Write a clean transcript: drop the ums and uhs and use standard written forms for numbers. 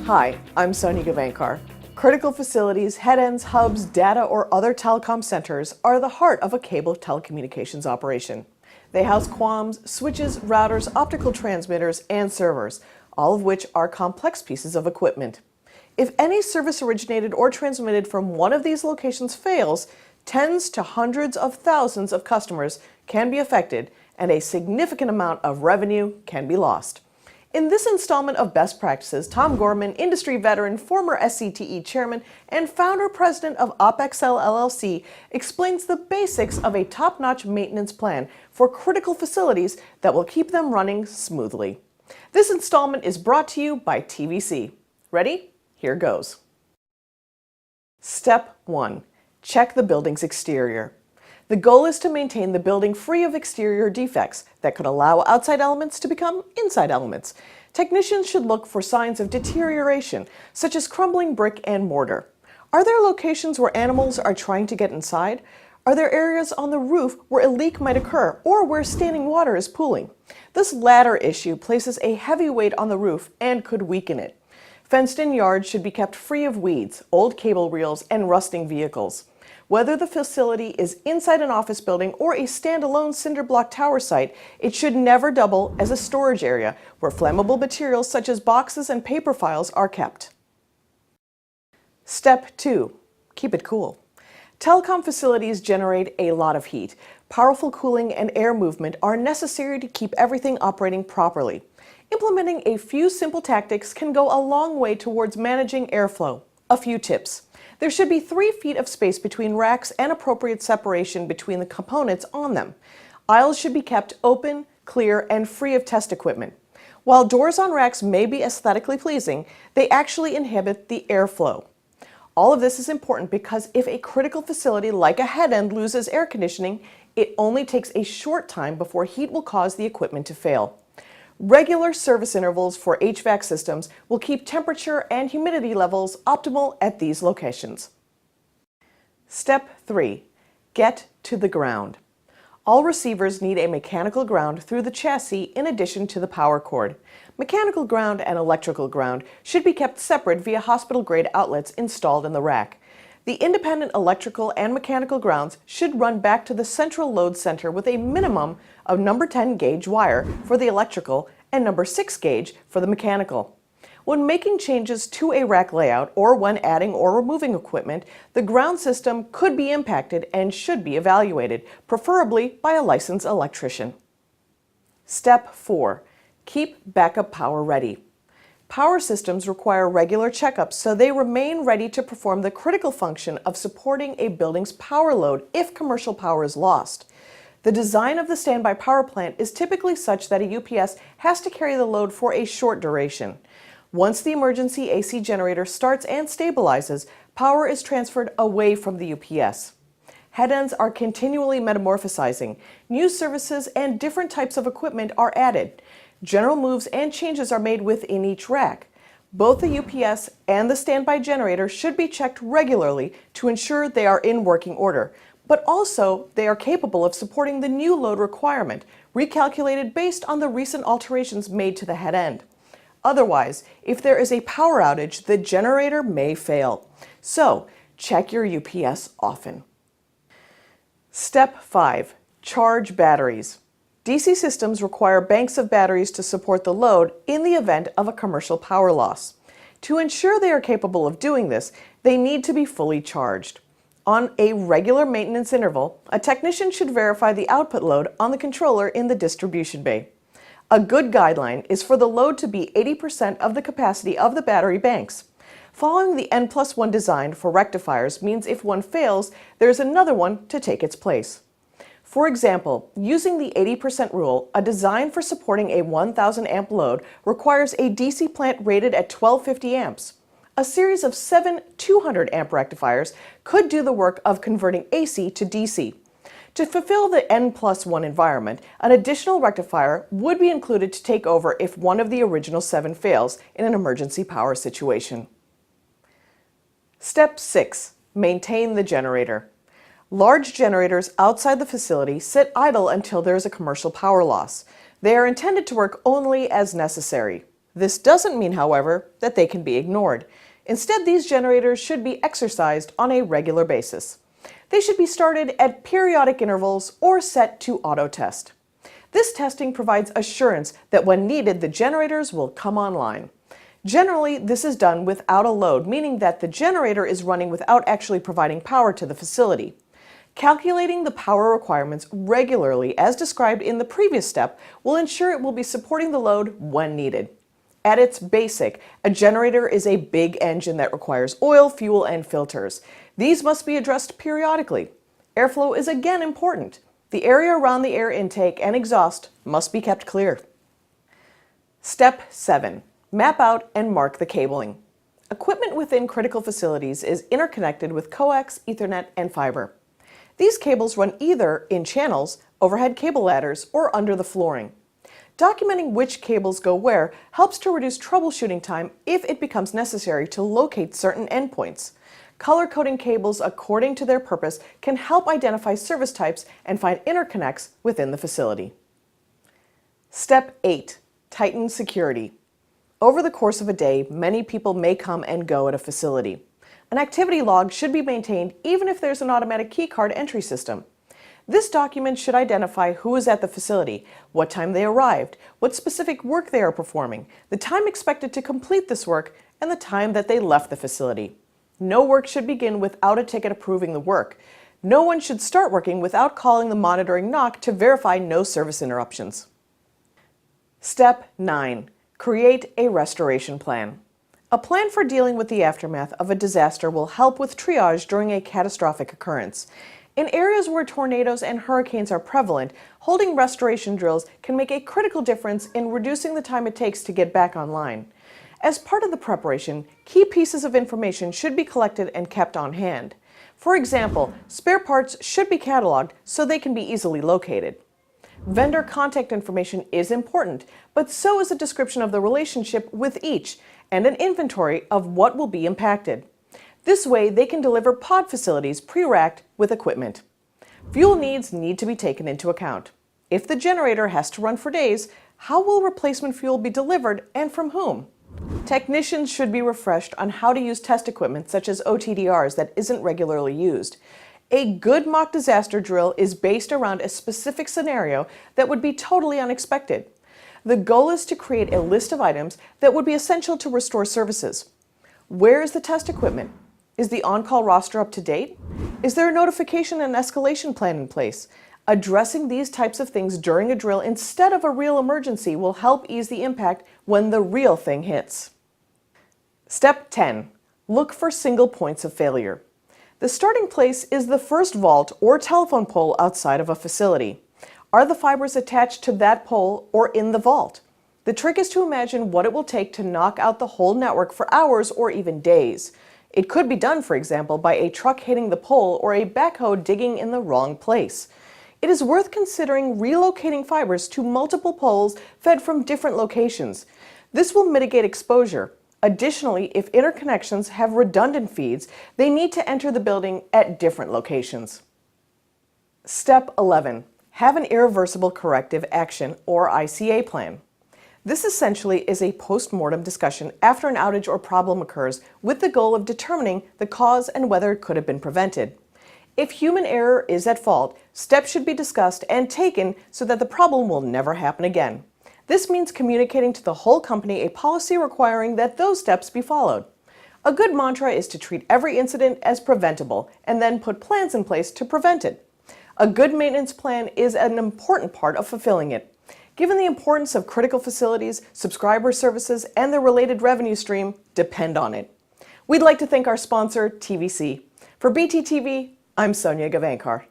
Hi, I'm Sonia Gavankar. Critical facilities, head-ends, hubs, data, or other telecom centers are the heart of a cable telecommunications operation. They house Qams, switches, routers, optical transmitters, and servers, all of which are complex pieces of equipment. If any service originated or transmitted from one of these locations fails, tens to hundreds of thousands of customers can be affected, and a significant amount of revenue can be lost. In this installment of Best Practices, Tom Gorman, industry veteran, former SCTE chairman, and founder-president of Optical LLC, explains the basics of a top-notch maintenance plan for critical facilities that will keep them running smoothly. This installment is brought to you by TVC. Ready? Here goes. Step 1. Check the building's exterior. The goal is to maintain the building free of exterior defects that could allow outside elements to become inside elements. Technicians should look for signs of deterioration, such as crumbling brick and mortar. Are there locations where animals are trying to get inside? Are there areas on the roof where a leak might occur or where standing water is pooling? This latter issue places a heavy weight on the roof and could weaken it. Fenced-in yards should be kept free of weeds, old cable reels, and rusting vehicles. Whether the facility is inside an office building or a standalone cinder block tower site, it should never double as a storage area where flammable materials such as boxes and paper files are kept. Step 2. Keep it cool. Telecom facilities generate a lot of heat. Powerful cooling and air movement are necessary to keep everything operating properly. Implementing a few simple tactics can go a long way towards managing airflow. A few tips. There should be 3 feet of space between racks and appropriate separation between the components on them. Aisles should be kept open, clear, and free of test equipment. While doors on racks may be aesthetically pleasing, they actually inhibit the airflow. All of this is important because if a critical facility like a head end loses air conditioning, it only takes a short time before heat will cause the equipment to fail. Regular service intervals for HVAC systems will keep temperature and humidity levels optimal at these locations. Step 3. Get to the ground. All receivers need a mechanical ground through the chassis in addition to the power cord. Mechanical ground and electrical ground should be kept separate via hospital-grade outlets installed in the rack. The independent electrical and mechanical grounds should run back to the central load center with a minimum of number 10 gauge wire for the electrical and number 6 gauge for the mechanical. When making changes to a rack layout or when adding or removing equipment, the ground system could be impacted and should be evaluated, preferably by a licensed electrician. Step 4. Keep backup power ready. Power systems require regular checkups so they remain ready to perform the critical function of supporting a building's power load if commercial power is lost. The design of the standby power plant is typically such that a UPS has to carry the load for a short duration. Once the emergency AC generator starts and stabilizes, power is transferred away from the UPS. Head ends are continually metamorphosizing. New services and different types of equipment are added. General moves and changes are made within each rack. Both the UPS and the standby generator should be checked regularly to ensure they are in working order, but also they are capable of supporting the new load requirement, recalculated based on the recent alterations made to the head end. Otherwise, if there is a power outage, the generator may fail. So, check your UPS often. Step 5. Charge batteries. DC systems require banks of batteries to support the load in the event of a commercial power loss. To ensure they are capable of doing this, they need to be fully charged. On a regular maintenance interval, a technician should verify the output load on the controller in the distribution bay. A good guideline is for the load to be 80% of the capacity of the battery banks. Following the N+1 design for rectifiers means if one fails, there is another one to take its place. For example, using the 80% rule, a design for supporting a 1000 amp load requires a DC plant rated at 1250 amps. A series of 7 200 amp rectifiers could do the work of converting AC to DC. To fulfill the N+1 environment, an additional rectifier would be included to take over if one of the original 7 fails in an emergency power situation. Step 6. Maintain the generator. Large generators outside the facility sit idle until there is a commercial power loss. They are intended to work only as necessary. This doesn't mean, however, that they can be ignored. Instead, these generators should be exercised on a regular basis. They should be started at periodic intervals or set to auto-test. This testing provides assurance that when needed, the generators will come online. Generally, this is done without a load, meaning that the generator is running without actually providing power to the facility. Calculating the power requirements regularly, as described in the previous step, will ensure it will be supporting the load when needed. At its basic, a generator is a big engine that requires oil, fuel, and filters. These must be addressed periodically. Airflow is again important. The area around the air intake and exhaust must be kept clear. Step 7. Map out and mark the cabling. Equipment within critical facilities is interconnected with coax, Ethernet, and fiber. These cables run either in channels, overhead cable ladders, or under the flooring. Documenting which cables go where helps to reduce troubleshooting time if it becomes necessary to locate certain endpoints. Color-coding cables according to their purpose can help identify service types and find interconnects within the facility. Step 8. Tighten security. Over the course of a day, many people may come and go at a facility. An activity log should be maintained even if there's an automatic keycard entry system. This document should identify who is at the facility, what time they arrived, what specific work they are performing, the time expected to complete this work, and the time that they left the facility. No work should begin without a ticket approving the work. No one should start working without calling the monitoring NOC to verify no service interruptions. Step 9. Create a restoration plan. A plan for dealing with the aftermath of a disaster will help with triage during a catastrophic occurrence. In areas where tornadoes and hurricanes are prevalent, holding restoration drills can make a critical difference in reducing the time it takes to get back online. As part of the preparation, key pieces of information should be collected and kept on hand. For example, spare parts should be cataloged so they can be easily located. Vendor contact information is important, but so is a description of the relationship with each and an inventory of what will be impacted. This way, they can deliver pod facilities pre-racked with equipment. Fuel needs need to be taken into account. If the generator has to run for days, how will replacement fuel be delivered and from whom? Technicians should be refreshed on how to use test equipment such as OTDRs that isn't regularly used. A good mock disaster drill is based around a specific scenario that would be totally unexpected. The goal is to create a list of items that would be essential to restore services. Where is the test equipment? Is the on-call roster up to date? Is there a notification and escalation plan in place? Addressing these types of things during a drill instead of a real emergency will help ease the impact when the real thing hits. Step 10. Look for single points of failure. The starting place is the first vault or telephone pole outside of a facility. Are the fibers attached to that pole or in the vault? The trick is to imagine what it will take to knock out the whole network for hours or even days. It could be done, for example, by a truck hitting the pole or a backhoe digging in the wrong place. It is worth considering relocating fibers to multiple poles fed from different locations. This will mitigate exposure. Additionally, if interconnections have redundant feeds, they need to enter the building at different locations. Step 11. Have an irreversible corrective action or ICA plan. This essentially is a post-mortem discussion after an outage or problem occurs with the goal of determining the cause and whether it could have been prevented. If human error is at fault, steps should be discussed and taken so that the problem will never happen again. This means communicating to the whole company a policy requiring that those steps be followed. A good mantra is to treat every incident as preventable and then put plans in place to prevent it. A good maintenance plan is an important part of fulfilling it. Given the importance of critical facilities, subscriber services, and the related revenue stream depend on it. We'd like to thank our sponsor, TVC. For BTTV, I'm Sonia Gavankar.